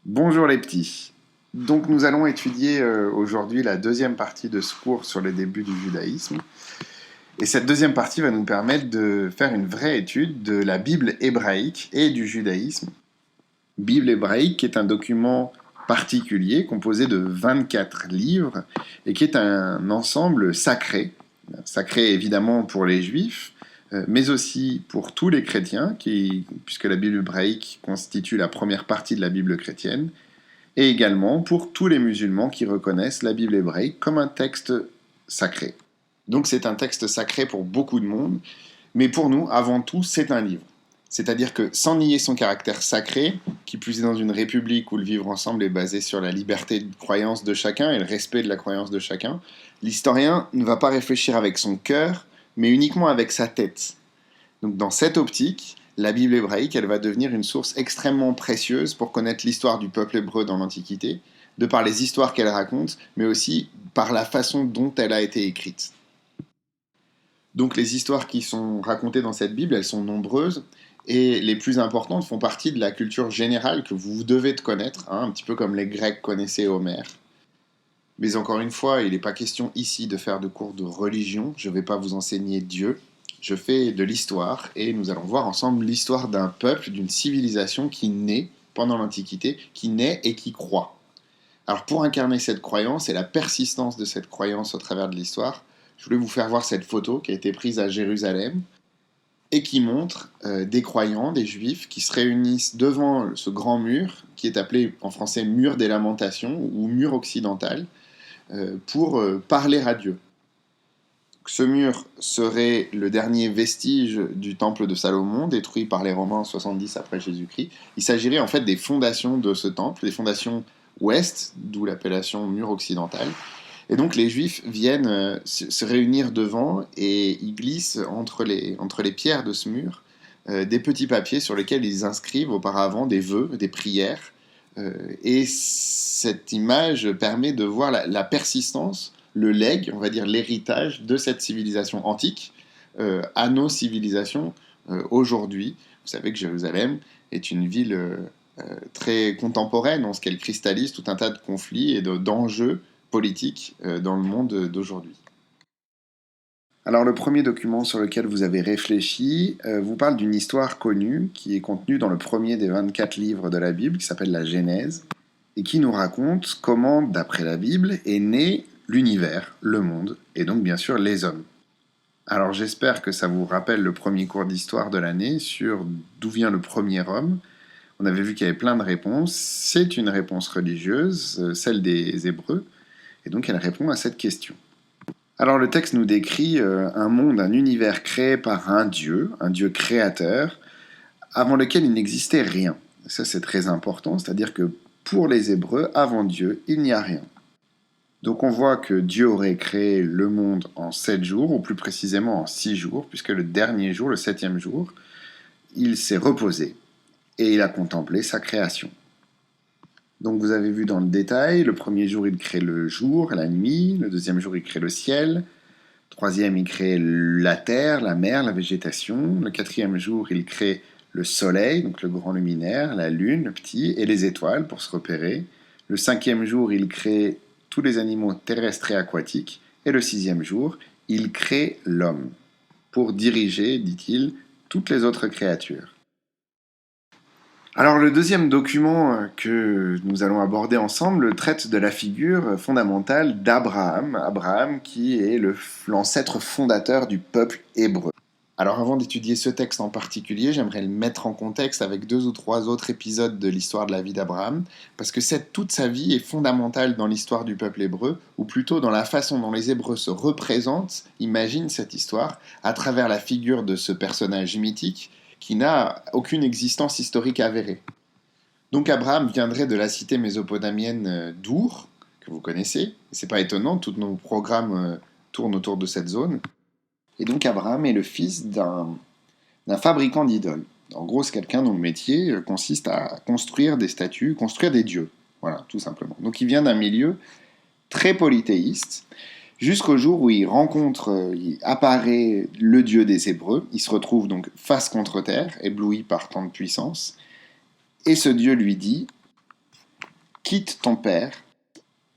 Bonjour les petits. Donc nous allons étudier aujourd'hui la deuxième partie de ce cours sur les débuts du judaïsme. Et cette deuxième partie va nous permettre de faire une vraie étude de la Bible hébraïque et du judaïsme. Bible hébraïque qui est un document particulier composé de 24 livres et qui est un ensemble sacré. Sacré évidemment pour les juifs, mais aussi pour tous les chrétiens, puisque la Bible hébraïque constitue la première partie de la Bible chrétienne, et également pour tous les musulmans qui reconnaissent la Bible hébraïque comme un texte sacré. Donc c'est un texte sacré pour beaucoup de monde, mais pour nous, avant tout, c'est un livre. C'est-à-dire que sans nier son caractère sacré, qui plus est dans une république où le vivre ensemble est basé sur la liberté de croyance de chacun et le respect de la croyance de chacun, l'historien ne va pas réfléchir avec son cœur, mais uniquement avec sa tête. Donc dans cette optique, la Bible hébraïque, elle va devenir une source extrêmement précieuse pour connaître l'histoire du peuple hébreu dans l'Antiquité, de par les histoires qu'elle raconte, mais aussi par la façon dont elle a été écrite. Donc les histoires qui sont racontées dans cette Bible, elles sont nombreuses, et les plus importantes font partie de la culture générale que vous devez de connaître, hein, un petit peu comme les Grecs connaissaient Homère. Mais encore une fois, il n'est pas question ici de faire de cours de religion, je ne vais pas vous enseigner Dieu, je fais de l'histoire, et nous allons voir ensemble l'histoire d'un peuple, d'une civilisation qui naît pendant l'Antiquité, qui naît et qui croit. Alors pour incarner cette croyance et la persistance de cette croyance au travers de l'histoire, je voulais vous faire voir cette photo qui a été prise à Jérusalem et qui montre des croyants, des juifs, qui se réunissent devant ce grand mur, qui est appelé en français mur des lamentations ou mur occidental, pour parler à Dieu. Ce mur serait le dernier vestige du temple de Salomon, détruit par les Romains en 70 après Jésus-Christ. Il s'agirait en fait des fondations de ce temple, des fondations ouest, d'où l'appellation mur occidental. Et donc les Juifs viennent se réunir devant et ils glissent entre les pierres de ce mur des petits papiers sur lesquels ils inscrivent auparavant des vœux, des prières. Et cette image permet de voir la persistance, le legs, on va dire l'héritage de cette civilisation antique à nos civilisations aujourd'hui. Vous savez que Jérusalem est une ville très contemporaine en ce qu'elle cristallise tout un tas de conflits et d'enjeux politiques dans le monde d'aujourd'hui. Alors le premier document sur lequel vous avez réfléchi vous parle d'une histoire connue qui est contenue dans le premier des 24 livres de la Bible qui s'appelle la Genèse et qui nous raconte comment, d'après la Bible, est né l'univers, le monde et donc bien sûr les hommes. Alors j'espère que ça vous rappelle le premier cours d'histoire de l'année sur d'où vient le premier homme. On avait vu qu'il y avait plein de réponses. C'est une réponse religieuse, celle des Hébreux, et donc elle répond à cette question. Alors le texte nous décrit un monde, un univers créé par un Dieu créateur, avant lequel il n'existait rien. Ça c'est très important, c'est-à-dire que pour les Hébreux, avant Dieu, il n'y a rien. Donc on voit que Dieu aurait créé le monde en 7 jours, ou plus précisément en 6 jours, puisque le dernier jour, le 7e jour, il s'est reposé et il a contemplé sa création. Donc vous avez vu dans le détail, le premier jour il crée le jour, la nuit, le deuxième jour il crée le ciel, le troisième il crée la terre, la mer, la végétation, le quatrième jour il crée le soleil, donc le grand luminaire, la lune, le petit, et les étoiles pour se repérer. Le cinquième jour il crée tous les animaux terrestres et aquatiques, et le sixième jour il crée l'homme, pour diriger, dit-il, toutes les autres créatures. Alors le deuxième document que nous allons aborder ensemble traite de la figure fondamentale d'Abraham, Abraham qui est l'ancêtre fondateur du peuple hébreu. Alors avant d'étudier ce texte en particulier, j'aimerais le mettre en contexte avec 2 ou 3 autres épisodes de l'histoire de la vie d'Abraham, parce que toute sa vie est fondamentale dans l'histoire du peuple hébreu, ou plutôt dans la façon dont les Hébreux se représentent, imaginent cette histoire, à travers la figure de ce personnage mythique, qui n'a aucune existence historique avérée. Donc Abraham viendrait de la cité mésopotamienne d'Our, que vous connaissez. C'est pas étonnant, tous nos programmes tournent autour de cette zone. Et donc Abraham est le fils d'un fabricant d'idoles. En gros, c'est quelqu'un dont le métier consiste à construire des statues, construire des dieux. Voilà, tout simplement. Donc il vient d'un milieu très polythéiste, jusqu'au jour où il apparaît le Dieu des Hébreux. Il se retrouve donc face contre terre, ébloui par tant de puissance. Et ce Dieu lui dit quitte ton père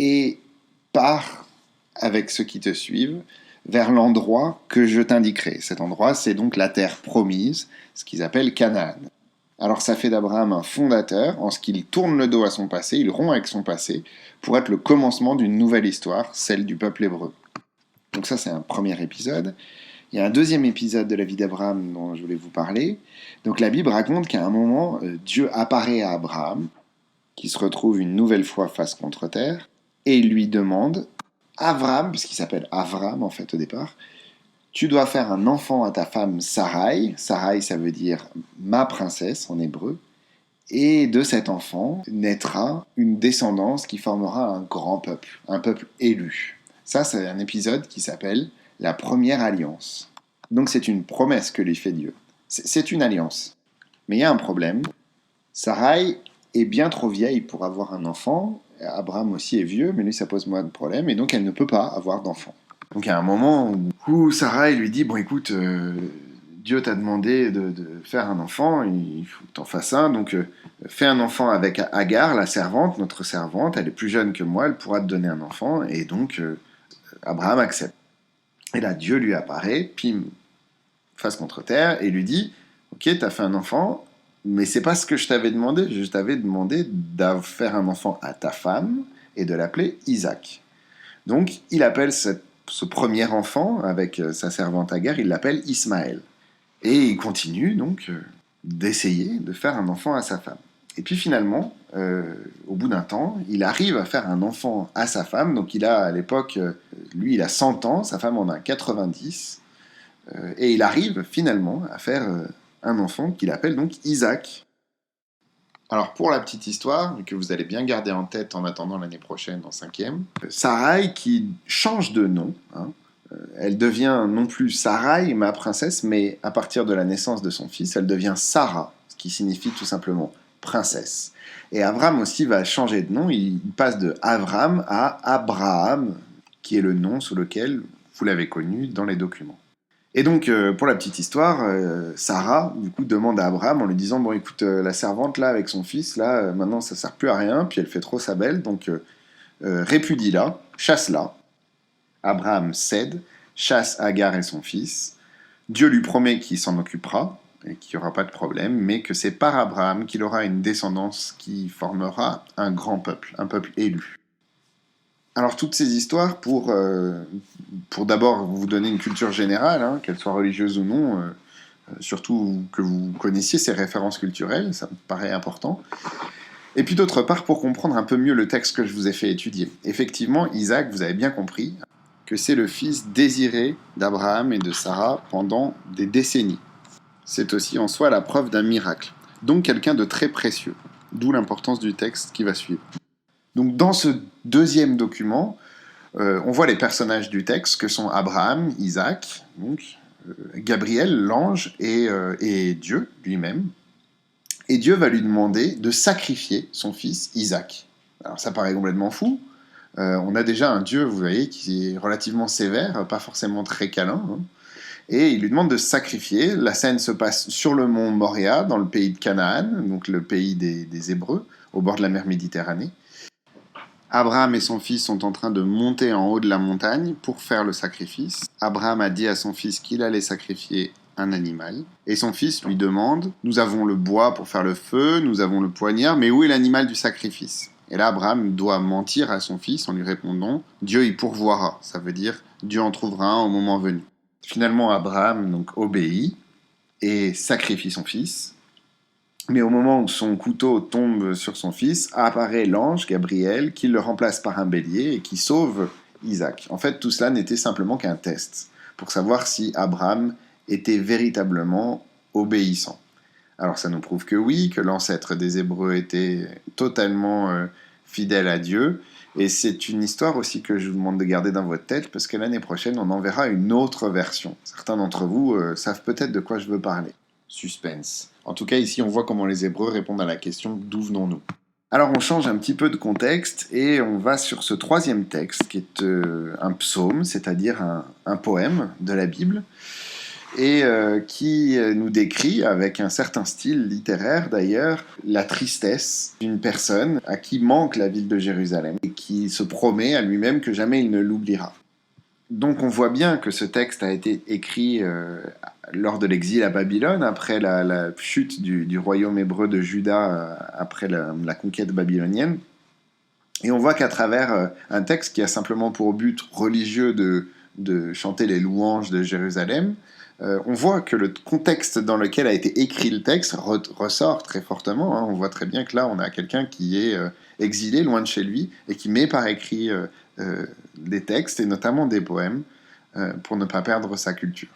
et pars avec ceux qui te suivent vers l'endroit que je t'indiquerai. Cet endroit, c'est donc la terre promise, ce qu'ils appellent Canaan. Alors ça fait d'Abraham un fondateur, en ce qu'il tourne le dos à son passé, il rompt avec son passé, pour être le commencement d'une nouvelle histoire, celle du peuple hébreu. Donc ça, c'est un premier épisode. Il y a un deuxième épisode de la vie d'Abraham dont je voulais vous parler. Donc la Bible raconte qu'à un moment, Dieu apparaît à Abraham, qui se retrouve une nouvelle fois face contre terre, et il lui demande, Avram, puisqu'il s'appelle Avram en fait au départ, tu dois faire un enfant à ta femme Sarai. Sarai, ça veut dire ma princesse en hébreu. Et de cet enfant naîtra une descendance qui formera un grand peuple, un peuple élu. Ça, c'est un épisode qui s'appelle la première alliance. Donc c'est une promesse que lui fait Dieu. C'est une alliance. Mais il y a un problème. Sarai est bien trop vieille pour avoir un enfant. Abraham aussi est vieux, mais lui, ça pose moins de problème. Et donc, elle ne peut pas avoir d'enfant. Donc, il y a un moment où Sarai lui dit, bon, écoute, Dieu t'a demandé de faire un enfant, il faut que tu en fasses un. Donc, fais un enfant avec Agar, la servante, notre servante. Elle est plus jeune que moi, elle pourra te donner un enfant. Et donc, Abraham accepte. Et là, Dieu lui apparaît, pim, face contre terre, et lui dit, ok, t'as fait un enfant, mais c'est pas ce que je t'avais demandé. Je t'avais demandé de faire un enfant à ta femme et de l'appeler Isaac. Donc, il appelle ce premier enfant avec sa servante Agar, il l'appelle Ismaël. Et il continue donc d'essayer de faire un enfant à sa femme. Et puis finalement, au bout d'un temps, il arrive à faire un enfant à sa femme. Donc il a à l'époque, lui il a 100 ans, sa femme en a 90. Et il arrive finalement à faire un enfant qu'il appelle donc Isaac. Alors pour la petite histoire, que vous allez bien garder en tête en attendant l'année prochaine en 5e, Sarai qui change de nom, elle devient non plus Sarai, ma princesse, mais à partir de la naissance de son fils, elle devient Sarah, ce qui signifie tout simplement princesse. Et Avram aussi va changer de nom, il passe de Avram à Abraham, qui est le nom sous lequel vous l'avez connu dans les documents. Et donc, pour la petite histoire, Sarah, du coup, demande à Abraham en lui disant, bon, écoute, la servante, là, avec son fils, là, maintenant, ça sert plus à rien, puis elle fait trop sa belle, donc répudie-la, chasse-la. Abraham cède, chasse Agar et son fils. Dieu lui promet qu'il s'en occupera, et qu'il n'y aura pas de problème, mais que c'est par Abraham qu'il aura une descendance qui formera un grand peuple, un peuple élu. Alors toutes ces histoires, pour d'abord vous donner une culture générale, qu'elle soit religieuse ou non, surtout que vous connaissiez ces références culturelles, ça me paraît important. Et puis d'autre part, pour comprendre un peu mieux le texte que je vous ai fait étudier. Effectivement, Isaac, vous avez bien compris, que c'est le fils désiré d'Abraham et de Sarah pendant des décennies. C'est aussi en soi la preuve d'un miracle, donc quelqu'un de très précieux, d'où l'importance du texte qui va suivre. Donc dans ce deuxième document, on voit les personnages du texte que sont Abraham, Isaac, donc, Gabriel, l'ange, et Dieu lui-même. Et Dieu va lui demander de sacrifier son fils Isaac. Alors ça paraît complètement fou. On a déjà un Dieu, vous voyez, qui est relativement sévère, pas forcément très câlin. Et il lui demande de sacrifier. La scène se passe sur le mont Moria, dans le pays de Canaan, donc le pays des Hébreux, au bord de la mer Méditerranée. Abraham et son fils sont en train de monter en haut de la montagne pour faire le sacrifice. Abraham a dit à son fils qu'il allait sacrifier un animal. Et son fils lui demande, nous avons le bois pour faire le feu, nous avons le poignard, mais où est l'animal du sacrifice ? Et là, Abraham doit mentir à son fils en lui répondant, Dieu y pourvoira. Ça veut dire, Dieu en trouvera un au moment venu. Finalement, Abraham donc obéit et sacrifie son fils. Mais au moment où son couteau tombe sur son fils, apparaît l'ange Gabriel qui le remplace par un bélier et qui sauve Isaac. En fait, tout cela n'était simplement qu'un test pour savoir si Abraham était véritablement obéissant. Alors ça nous prouve que oui, que l'ancêtre des Hébreux était totalement fidèle à Dieu. Et c'est une histoire aussi que je vous demande de garder dans votre tête, parce que l'année prochaine, on en verra une autre version. Certains d'entre vous savent peut-être de quoi je veux parler. Suspense. En tout cas, ici, on voit comment les Hébreux répondent à la question « D'où venons-nous » Alors, on change un petit peu de contexte et on va sur ce troisième texte qui est un psaume, c'est-à-dire un poème de la Bible. et qui nous décrit, avec un certain style littéraire d'ailleurs, la tristesse d'une personne à qui manque la ville de Jérusalem et qui se promet à lui-même que jamais il ne l'oubliera. Donc on voit bien que ce texte a été écrit lors de l'exil à Babylone, après la chute du royaume hébreu de Juda, après la conquête babylonienne. Et on voit qu'à travers un texte qui a simplement pour but religieux de chanter les louanges de Jérusalem, on voit que le contexte dans lequel a été écrit le texte ressort très fortement. Hein. On voit très bien que là, on a quelqu'un qui est exilé, loin de chez lui, et qui met par écrit des textes, et notamment des poèmes, pour ne pas perdre sa culture.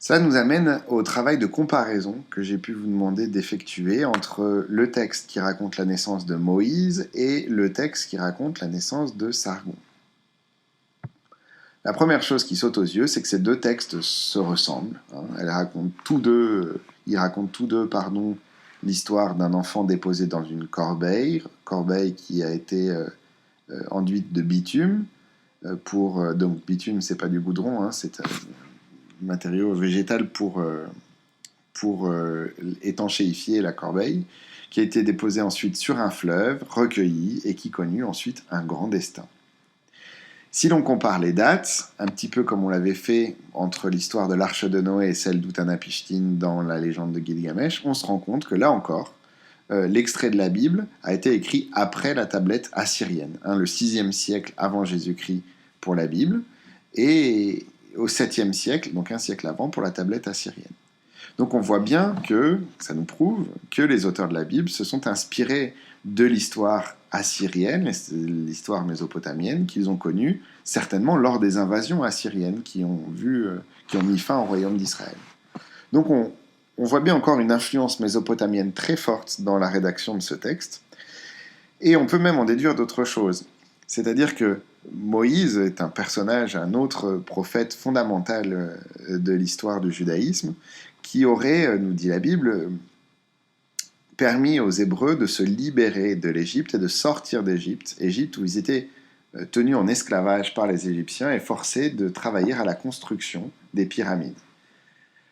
Ça nous amène au travail de comparaison que j'ai pu vous demander d'effectuer entre le texte qui raconte la naissance de Moïse et le texte qui raconte la naissance de Sargon. La première chose qui saute aux yeux, c'est que ces deux textes se ressemblent. Hein. Ils racontent tous deux, l'histoire d'un enfant déposé dans une corbeille qui a été enduite de bitume. Donc bitume, c'est pas du goudron, hein, c'est matériau végétal pour étanchéifier la corbeille, qui a été déposée ensuite sur un fleuve, recueilli, et qui connut ensuite un grand destin. Si l'on compare les dates, un petit peu comme on l'avait fait entre l'histoire de l'Arche de Noé et celle d'Utanapishtim dans la légende de Gilgamesh, on se rend compte que là encore, l'extrait de la Bible a été écrit après la tablette assyrienne, le 6e siècle avant Jésus-Christ pour la Bible, et au 7e siècle, donc un siècle avant, pour la tablette assyrienne. Donc on voit bien que, ça nous prouve, que les auteurs de la Bible se sont inspirés de l'histoire assyrienne, l'histoire mésopotamienne, qu'ils ont connue certainement lors des invasions assyriennes qui ont mis fin au royaume d'Israël. Donc on voit bien encore une influence mésopotamienne très forte dans la rédaction de ce texte, et on peut même en déduire d'autres choses. C'est-à-dire que Moïse est un personnage, un autre prophète fondamental de l'histoire du judaïsme, qui aurait, nous dit la Bible, permis aux Hébreux de se libérer de l'Égypte et de sortir d'Égypte, Égypte où ils étaient tenus en esclavage par les Égyptiens et forcés de travailler à la construction des pyramides.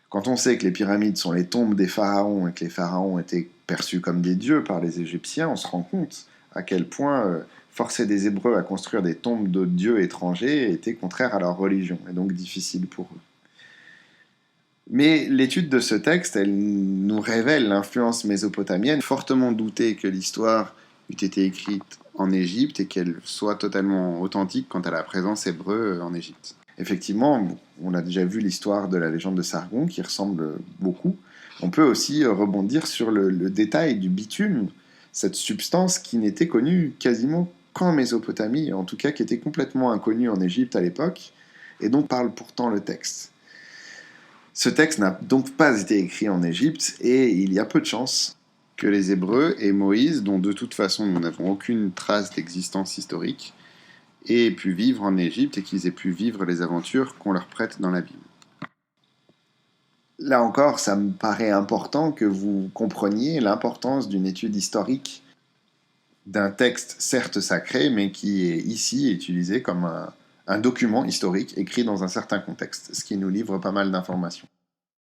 Quand on sait que les pyramides sont les tombes des pharaons et que les pharaons étaient perçus comme des dieux par les Égyptiens, on se rend compte à quel point forcer des Hébreux à construire des tombes de dieux étrangers était contraire à leur religion et donc difficile pour eux. Mais l'étude de ce texte, elle nous révèle l'influence mésopotamienne, fortement douter que l'histoire eût été écrite en Égypte et qu'elle soit totalement authentique quant à la présence hébreu en Égypte. Effectivement, on a déjà vu l'histoire de la légende de Sargon qui ressemble beaucoup. On peut aussi rebondir sur le détail du bitume, cette substance qui n'était connue quasiment qu'en Mésopotamie, en tout cas qui était complètement inconnue en Égypte à l'époque, et dont parle pourtant le texte. Ce texte n'a donc pas été écrit en Égypte, et il y a peu de chances que les Hébreux et Moïse, dont de toute façon nous n'avons aucune trace d'existence historique, aient pu vivre en Égypte et qu'ils aient pu vivre les aventures qu'on leur prête dans la Bible. Là encore, ça me paraît important que vous compreniez l'importance d'une étude historique d'un texte certes sacré, mais qui est ici utilisé comme un document historique écrit dans un certain contexte, ce qui nous livre pas mal d'informations.